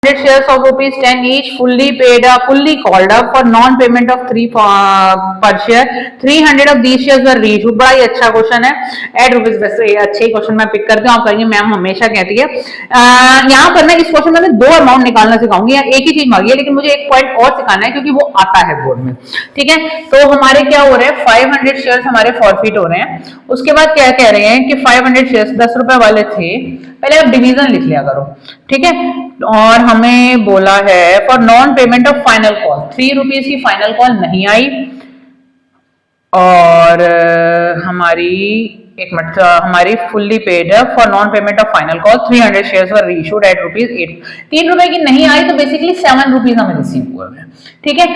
shares of rupees 10 each fully paid up, fully called up for non-payment of 3 per share. 300 of these shares were reissued. बड़ा ही अच्छा question है. Eight rupees वैसे अच्छे ही question मैं pick करती हूँ. आप कहेंगे मैम हमेशा कहती है. यहाँ पर ना इस क्वेश्चन में मैं दो अमाउंट निकालना सिखाऊंगी. या एक ही चीज मांगी है लेकिन मुझे एक पॉइंट और सिखाना है क्योंकि वो आता है बोर्ड में. ठीक है. तो हमारे क्या हो रहे हैं 500 शेयर्स हमारे फॉरफिट हो रहे हैं. उसके बाद क्या कह रहे हैं कि 500 शेयर्स 10 रुपए वाले थे. पहले आप डिवीजन लिख लिया करो. ठीक है. और हमें बोला है for non payment of final call 3 rupees की फाइनल कॉल नहीं आई. और हमारी एक मिनट हमारी फुल्ली पेड है for non payment of final call 300 shares were reissued at rupees 8. 3 रुपए की नहीं आई तो बेसिकली 7 रुपीज हमें रिसीव हुए हैं. ठीक है.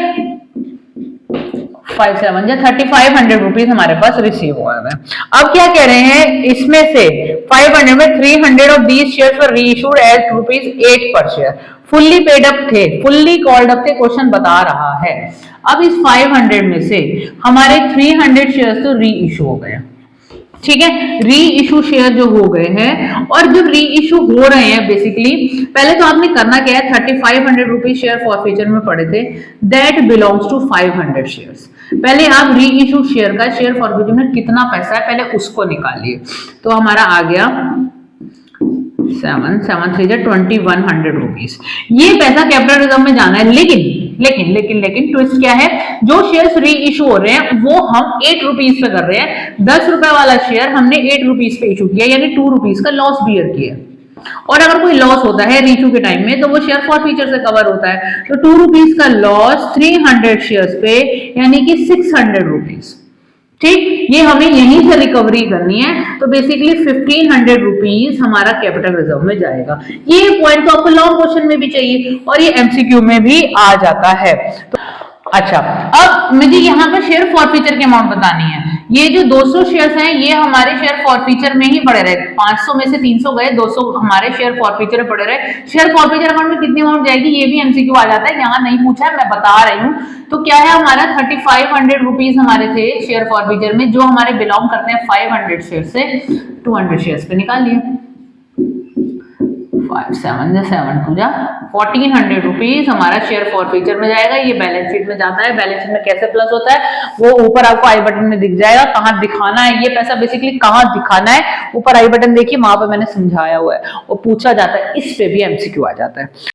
57 या 3500 रुपीज हमारे पास रिसीव हुआ है. अब क्या कह रहे हैं इसमें से 500 में 300 of these shares were reissued at rupees 8 पर शेयर. फुल्ली पेड अप थे, फुल्ली कॉल्ड अप थे. क्वेश्चन बता रहा है. अब इस 500 में से हमारे 300 शेयर्स तो री इशू हो गए. ठीक है. री इशू शेयर जो हो गए हैं और जब री इशू हो रहे हैं बेसिकली पहले तो आपने करना क्या है 3500 रुपीज शेयर फॉरफीचर में पड़े थे. That belongs to 500 shares. पहले आप री इशू शेयर का शेयर फॉरफीचर में कितना पैसा है पहले उसको निकालिए. तो हमारा आ गया 2100 रुपीज. ये पैसा कैपिटल रिजर्व में जाना है. लेकिन ट्विस्ट क्या है. जो शेयर्स री इशू हो रहे हैं वो हम 8 रुपीज पे कर रहे हैं. 10 रुपए वाला शेयर हमने 8 रुपीज पे इशू किया यानी 2 रुपीज का लॉस बियर किया. और अगर कोई लॉस होता है रीइशू के टाइम में तो वो शेयर फॉरफीचर से कवर होता है. तो 2 रुपीज का लॉस 300 शेयर्स पे यानी कि 600 रुपीज. ठीक. ये हमें यहीं से रिकवरी करनी है. तो बेसिकली 1500 रुपीज हमारा कैपिटल रिजर्व में जाएगा. ये पॉइंट तो आपको लॉन्ग क्वेश्चन में भी चाहिए और ये एमसीक्यू में भी आ जाता है. तो अच्छा अब मुझे यहाँ पर शेयर फॉरफीचर की अमाउंट बतानी है. ये जो 200 शेयर्स हैं ये हमारे शेयर फॉरफीचर में ही पड़े रहे. 500 में से 300 गए, 200 हमारे शेयर फॉरफीचर में पड़े रहे. शेयर फॉरफीचर अमाउंट में कितनी अमाउंट जाएगी ये भी एमसीक्यू आ जाता है. यहाँ नहीं पूछा है मैं बता रही हूँ. तो क्या है हमारा 3500 रुपीज हमारे थे शेयर फॉरफीचर में जो हमारे बिलोंग करते हैं 500 शेयर से. 200 शेयर्स पे निकालिए. 1400 रुपीज हमारा शेयर फॉरफीचर में जाएगा. ये बैलेंस शीट में जाता है. बैलेंस शीट में कैसे प्लस होता है वो ऊपर आपको आई बटन में दिख जाएगा. कहाँ दिखाना है ये पैसा बेसिकली कहाँ दिखाना है ऊपर आई बटन देखिए वहां पर मैंने समझाया हुआ है. और पूछा जाता है इस पे भी एमसीक्यू आ जाता है.